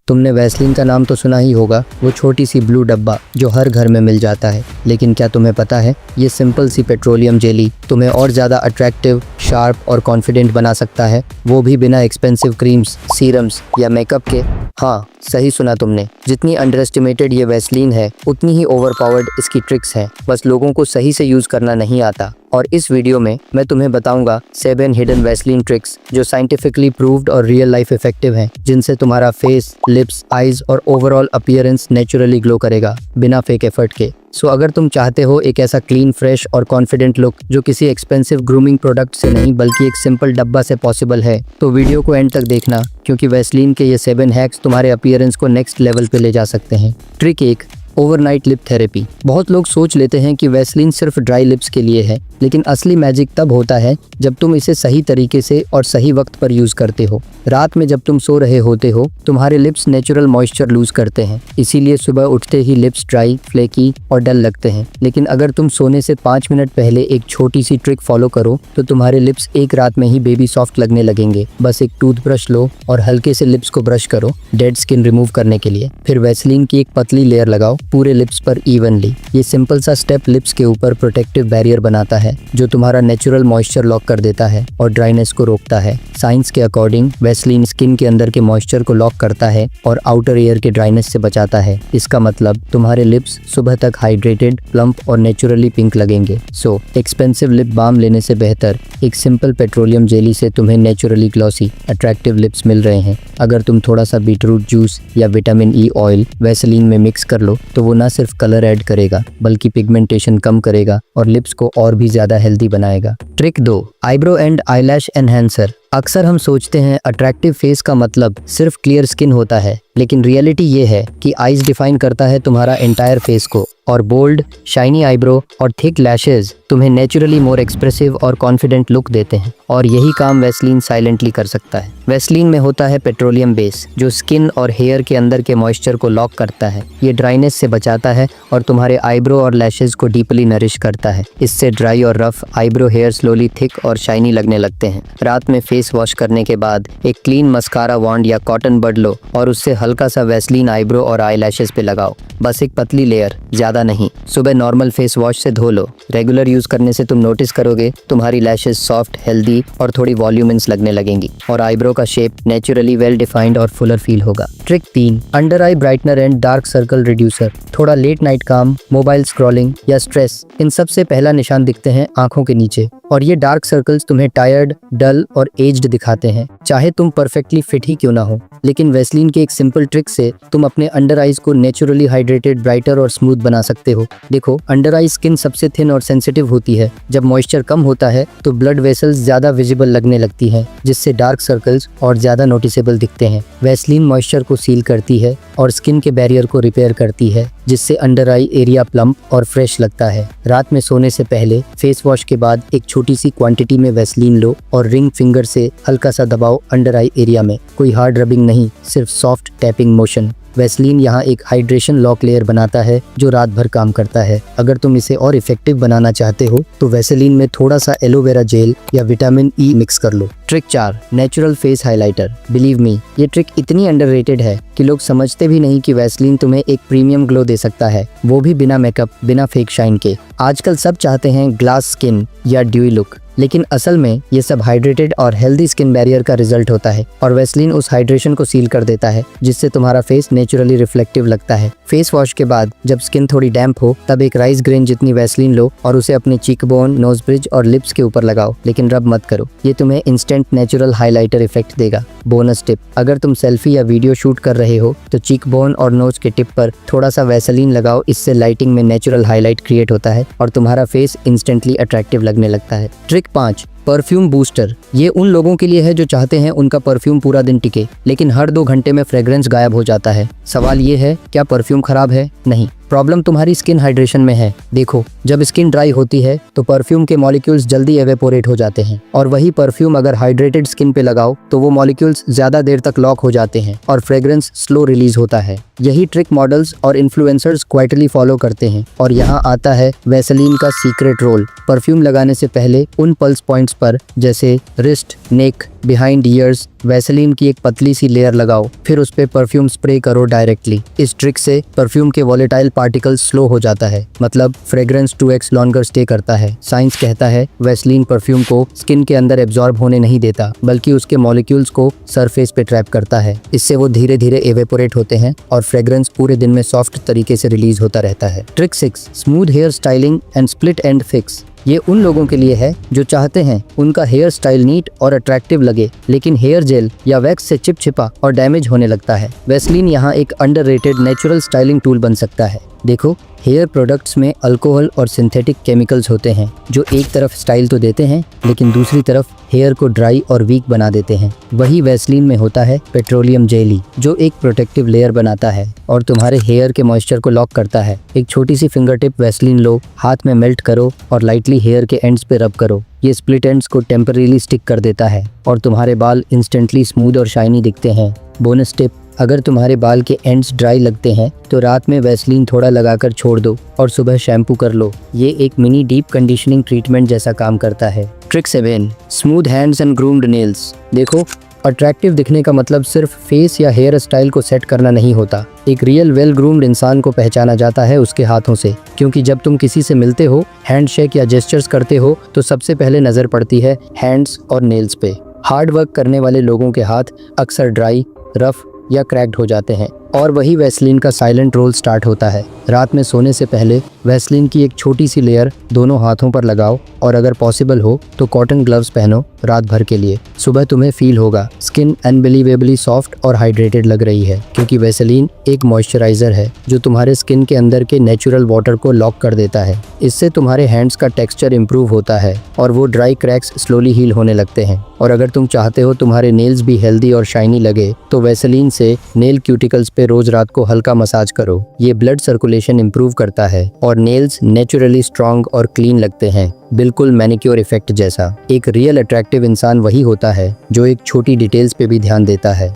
तुमने वैसलीन का नाम तो सुना ही होगा, वो छोटी सी ब्लू डब्बा जो हर घर में मिल जाता है। लेकिन क्या तुम्हें पता है, ये सिंपल सी पेट्रोलियम जेली तुम्हें और ज़्यादा अट्रैक्टिव, शार्प और कॉन्फिडेंट बना सकता है, वो भी बिना एक्सपेंसिव क्रीम्स, सीरम्स या मेकअप के। हाँ, सही सुना तुमने। जितनी अंडर एस्टिमेटेड ये वैसलीन है, उतनी ही ओवरपावर्ड इसकी ट्रिक्स हैं। बस लोगों को सही से यूज़ करना नहीं आता। और इस वीडियो में मैं तुम्हें बताऊंगा 7 हिडन वैसलीन ट्रिक्स जो साइंटिफिकली प्रूव्ड और रियल लाइफ इफेक्टिव हैं, जिनसे तुम्हारा फेस, लिप्स, आईज और ओवरऑल अपीयरेंस नेचुरली ग्लो करेगा बिना फेक एफर्ट के। सो अगर तुम चाहते हो एक ऐसा क्लीन, फ्रेश और कॉन्फिडेंट लुक जो किसी एक्सपेंसिव ग्रूमिंग प्रोडक्ट से नहीं बल्कि एक सिंपल डब्बा से पॉसिबल है, तो वीडियो को एंड तक देखना, क्योंकि वैसलीन के ये 7 हैक्स तुम्हारे अपीयरेंस को नेक्स्ट लेवल पे ले जा सकते हैं। Trick 1, overnight lip therapy. बहुत लोग सोच लेते हैं कि वैसलीन सिर्फ ड्राई लिप्स के लिए है, लेकिन असली मैजिक तब होता है जब तुम इसे सही तरीके से और सही वक्त पर यूज करते हो। रात में जब तुम सो रहे होते हो, तुम्हारे लिप्स नेचुरल मॉइस्चर लूज करते हैं, इसीलिए सुबह उठते ही लिप्स ड्राई, फ्लेकी और डल लगते हैं। लेकिन अगर तुम सोने से 5 मिनट पहले एक छोटी सी ट्रिक फॉलो करो, तो तुम्हारे लिप्स एक रात में ही बेबी सॉफ्ट लगने लगेंगे। बस एक टूथब्रश लो और हल्के से लिप्स को ब्रश करो डेड स्किन रिमूव करने के लिए। फिर वैसलीन की एक पतली लेयर लगाओ पूरे लिप्स पर इवनली। ये सिंपल सा स्टेप लिप्स के ऊपर प्रोटेक्टिव बैरियर बनाता है, जो तुम्हारा नेचुरल मॉइस्चर लॉक कर देता है और ड्राइनेस को रोकता है। साइंस के अकॉर्डिंग वैसलीन स्किन के अंदर के मॉइस्चर को लॉक करता है और आउटर एयर के ड्राइनेस से बचाता है। इसका मतलब तुम्हारे लिप्स सुबह तक हाइड्रेटेड, प्लम्प और नेचुरली पिंक लगेंगे। सो एक्सपेंसिव लिप बाम लेने से बेहतर एक सिंपल पेट्रोलियम जेली से तुम्हें नेचुरली ग्लॉसी, अट्रैक्टिव लिप्स मिल रहे हैं। अगर तुम थोड़ा सा बीटरूट जूस या विटामिन ई ऑयल वैसलीन में मिक्स कर लो, तो वो न सिर्फ कलर ऐड करेगा बल्कि पिगमेंटेशन कम करेगा और लिप्स को और भी ज्यादा हेल्दी बनाएगा। Trick 2, eyebrow and eyelash enhancer. अक्सर हम सोचते हैं अट्रैक्टिव फेस का मतलब सिर्फ क्लियर स्किन होता है, लेकिन रियलिटी ये है कि आईज डिफाइन करता है तुम्हारा एंटायर फेस को, और बोल्ड, शाइनी आईब्रो और थिक लैशेज तुम्हें नेचुरली मोर एक्सप्रेसिव और कॉन्फिडेंट लुक देते हैं। और यही काम वैसलीन साइलेंटली कर सकता है। वैसलीन में होता है पेट्रोलियम बेस, जो स्किन और हेयर के अंदर के मॉइस्चर को लॉक करता है। ये ड्राइनेस से बचाता है और तुम्हारे आईब्रो और लैशेज को डीपली नरिश करता है। इससे ड्राई और rough eyebrow hair slowly thick और शाइनी लगने लगते हैं। रात में फेस वॉश करने के बाद एक क्लीन मस्कारा वॉन्ड या कॉटन बड लो और उससे हल्का सा वैसलीन आईब्रो और आई लैशेज पे लगाओ। बस एक पतली लेयर, ज्यादा नहीं। सुबह नॉर्मल फेस वॉश से धो लो। रेगुलर यूज करने से तुम नोटिस करोगे तुम्हारी लैशेज सॉफ्ट, हेल्दी और थोड़ी वॉल्यूमिनस लगने लगेंगी, और आईब्रो का शेप नेचुरली वेल डिफाइंड और फुलर फील होगा। Trick 3, under I brightener and dark circle reducer. थोड़ा लेट नाइट काम, मोबाइल स्क्रॉलिंग या स्ट्रेस, इन सब से पहला निशान दिखते हैं आंखों के नीचे, और ये डार्क सर्कल्स तुम्हें टायर्ड, डल और एज्ड दिखाते हैं, चाहे तुम परफेक्टली फिट ही क्यों ना हो। लेकिन वैसलीन के एक सिंपल ट्रिक से तुम अपने अंडर आईज को नेचुरली हाइड्रेटेड, ब्राइटर और स्मूथ बना सकते हो। देखो, अंडर आई स्किन सबसे थिन और सेंसिटिव होती है। जब मॉइस्चर कम होता है तो ब्लड वेसल्स ज्यादा विजिबल लगने लगती हैं, जिससे डार्क सर्कल्स और ज्यादा नोटिसेबल दिखते हैं। वैसलीन मॉइस्चर को सील करती है और स्किन के बैरियर को रिपेयर करती है, जिससे अंडर आई एरिया प्लम्प और फ्रेश लगता है। रात में सोने से पहले फेस वॉश के बाद एक छोटी सी क्वांटिटी में वैसलीन लो और रिंग फिंगर से हल्का सा दबाओ अंडर आई एरिया में। कोई हार्ड रबिंग नहीं, सिर्फ सॉफ्ट टैपिंग मोशन। वैसलीन यहाँ एक हाइड्रेशन लॉक लेयर बनाता है जो रात भर काम करता है। अगर तुम इसे और इफेक्टिव बनाना चाहते हो तो वैसलीन में थोड़ा सा एलोवेरा जेल या विटामिन ई मिक्स कर लो। Trick 4, natural face highlighter. Believe me, ये ट्रिक इतनी अंडररेटेड है कि लोग समझते भी नहीं कि वैसलीन तुम्हें एक प्रीमियम ग्लो दे सकता है, वो भी बिना मेकअप, बिना फेक शाइन के। आजकल सब चाहते हैं ग्लास स्किन या ड्यूई लुक, लेकिन असल में ये सब हाइड्रेटेड और हेल्दी स्किन बैरियर का रिजल्ट होता है, और वैसलीन उस हाइड्रेशन को सील कर देता है, जिससे तुम्हारा फेस नेचुरली रिफ्लेक्टिव लगता है। फेस वॉश के बाद जब स्किन थोड़ी डैम्प हो, तब एक राइस ग्रेन जितनी वैसलीन लो और उसे अपने चीक बोन, नोज ब्रिज और लिप्स के ऊपर लगाओ, लेकिन रब मत करो। ये तुम्हें इंस्टेंट नेचुरल हाइलाइटर इफेक्ट देगा। बोनस टिप, अगर तुम सेल्फी या वीडियो शूट कर रहे हो तो चीक बोन और नोज के टिप पर थोड़ा सा वैसलीन लगाओ। इससे लाइटिंग में नेचुरल हाईलाइट क्रिएट होता है और तुम्हारा फेस इंस्टेंटली अट्रैक्टिव लगने लगता है। Trick 5, perfume booster. ये उन लोगों के लिए है जो चाहते हैं उनका परफ्यूम पूरा दिन टिके, लेकिन हर 2 घंटे में फ्रेग्रेंस गायब हो जाता है। सवाल ये है, क्या परफ्यूम खराब है? नहीं, प्रॉब्लम तुम्हारी स्किन हाइड्रेशन में है। देखो, जब स्किन ड्राई होती है तो परफ्यूम के मॉलिक्यूल्स जल्दी एवेपोरेट हो जाते हैं, और वही परफ्यूम अगर हाइड्रेटेड स्किन पे लगाओ तो वो मॉलिक्यूल्स ज्यादा देर तक लॉक हो जाते हैं और फ्रेग्रेंस स्लो रिलीज होता है। यही ट्रिक मॉडल्स और इन्फ्लुएंसर्स क्वाइटली फॉलो करते हैं, और यहाँ आता है वैसलीन का सीक्रेट रोल। परफ्यूम लगाने से पहले उन पल्स पॉइंट्स पर, जैसे रिस्ट, नेक, बिहाइंड ईयर्स वैसलीन की एक पतली सी लेयर लगाओ, फिर उस पे परफ्यूम स्प्रे करो डायरेक्टली। इस ट्रिक से परफ्यूम के वॉलेटाइल पार्टिकल्स स्लो हो जाता है, मतलब फ्रेग्रेंस 2x लॉन्गर स्टे करता है। साइंस कहता है वैसलीन परफ्यूम को स्किन के अंदर एब्जॉर्ब होने नहीं देता, बल्कि उसके मॉलिक्यूल्स को सरफेस पे ट्रैप करता है। इससे वो धीरे धीरे एवेपोरेट होते हैं और फ्रेग्रेंस पूरे दिन में सॉफ्ट तरीके से रिलीज होता रहता है। Trick 6, smooth hair styling and split end fix. ये उन लोगों के लिए है जो चाहते हैं उनका हेयर स्टाइल नीट और अट्रैक्टिव लगे, लेकिन हेयर जेल या वैक्स से चिपचिपा और डैमेज होने लगता है। वैसलीन यहाँ एक अंडररेटेड नेचुरल स्टाइलिंग टूल बन सकता है। देखो, हेयर प्रोडक्ट्स में अल्कोहल और सिंथेटिक केमिकल्स होते हैं जो एक तरफ स्टाइल तो देते हैं, लेकिन दूसरी तरफ हेयर को ड्राई और वीक बना देते हैं। वही वैसलीन में होता है पेट्रोलियम जेली, जो एक प्रोटेक्टिव लेयर बनाता है और तुम्हारे हेयर के मॉइस्चर को लॉक करता है। एक छोटी सी फिंगर टिप वैसलीन लो, हाथ में मेल्ट करो और लाइटली हेयर के एंड्स पे रब करो। ये स्प्लिट एंड्स को टेम्परेरीली स्टिक कर देता है और तुम्हारे बाल इंस्टेंटली स्मूथ और शाइनी दिखते हैं। बोनस टिप, अगर तुम्हारे बाल के एंड्स ड्राई लगते हैं तो रात में वैसलीन थोड़ा लगाकर छोड़ दो और सुबह शैम्पू कर लो। ये एक मिनी डीप कंडीशनिंग ट्रीटमेंट जैसा काम करता है। Trick 7, smooth hands and groomed nails. देखो, अट्रैक्टिव दिखने का मतलब सिर्फ फेस या हेयर स्टाइल को सेट करना नहीं होता। एक रियल वेल ग्रूम्ड इंसान को पहचाना जाता है उसके हाथों से, क्योंकि जब तुम किसी से मिलते हो, हैंडशेक या जेस्चर्स करते हो, तो सबसे पहले नजर पड़ती है हैंड्स और नेल्स पे। हार्ड वर्क करने वाले लोगों के हाथ अक्सर ड्राई, रफ या क्रैक्ड हो जाते हैं और वही वैसलीन का साइलेंट रोल स्टार्ट होता है। रात में सोने से पहले वैसलीन की एक छोटी सी लेयर दोनों हाथों पर लगाओ और अगर पॉसिबल हो तो कॉटन ग्लव्स पहनो रात भर के लिए। सुबह तुम्हें फील होगा स्किन अनबिलीवेबली सॉफ्ट और हाइड्रेटेड लग रही है, क्योंकि वैसलीन एक मॉइस्चराइजर है जो तुम्हारे स्किन के अंदर के नेचुरल वाटर को लॉक कर देता है। इससे तुम्हारे हैंड्स का टेक्सचर इंप्रूव होता है और वो ड्राई क्रैक्स स्लोली हील होने लगते हैं। और अगर तुम चाहते हो तुम्हारे नेल्स भी हेल्दी और शाइनी लगे, तो वैसलीन से नेल क्यूटिकल्स पे रोज रात को हल्का मसाज करो। ये ब्लड सर्कुलेशन इंप्रूव करता है और नेल्स नेचुरली स्ट्रॉन्ग और क्लीन लगते हैं, बिल्कुल मैनिक्योर इफेक्ट जैसा। एक रियल अट्रैक्टिव इंसान वही होता है जो एक छोटी डिटेल्स पे भी ध्यान देता है।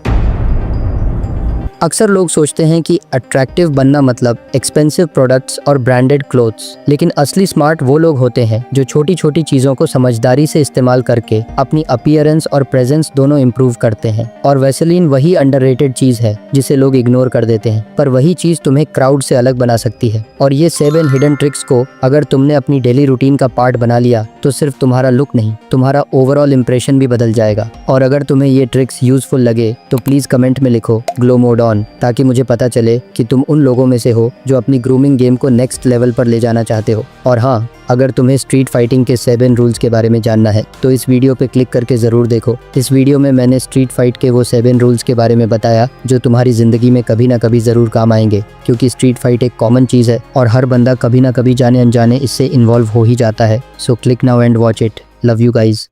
अक्सर लोग सोचते हैं कि अट्रैक्टिव बनना मतलब एक्सपेंसिव प्रोडक्ट्स और ब्रांडेड क्लोथ्स, लेकिन असली स्मार्ट वो लोग होते हैं जो छोटी छोटी चीज़ों को समझदारी से इस्तेमाल करके अपनी अपीयरेंस और प्रेजेंस दोनों इम्प्रूव करते हैं। और वैसलीन वही अंडररेटेड चीज़ है जिसे लोग इग्नोर कर देते हैं, पर वही चीज़ तुम्हें क्राउड से अलग बना सकती है। और ये 7 हिडन ट्रिक्स को अगर तुमने अपनी डेली रूटीन का पार्ट बना लिया तो सिर्फ तुम्हारा लुक नहीं, तुम्हारा ओवरऑल इंप्रेशन भी बदल जाएगा। और अगर तुम्हें ये ट्रिक्स यूजफुल लगे तो प्लीज़ कमेंट में लिखो ग्लो मोड ऑन, ताकि मुझे पता चले कि तुम उन लोगों में से हो जो अपनी ग्रूमिंग गेम को नेक्स्ट लेवल पर ले जाना चाहते हो। और हाँ, अगर तुम्हें स्ट्रीट फाइटिंग के 7 रूल्स के बारे में जानना है तो इस वीडियो पे क्लिक करके ज़रूर देखो। इस वीडियो में मैंने स्ट्रीट फाइट के वो 7 रूल्स के बारे में बताया जो तुम्हारी ज़िंदगी में कभी ना कभी ज़रूर काम आएंगे, क्योंकि स्ट्रीट फाइट एक कॉमन चीज़ है और हर बंदा कभी ना कभी जाने अनजाने इससे इन्वॉल्व हो ही जाता है। So click now and watch it. Love you guys.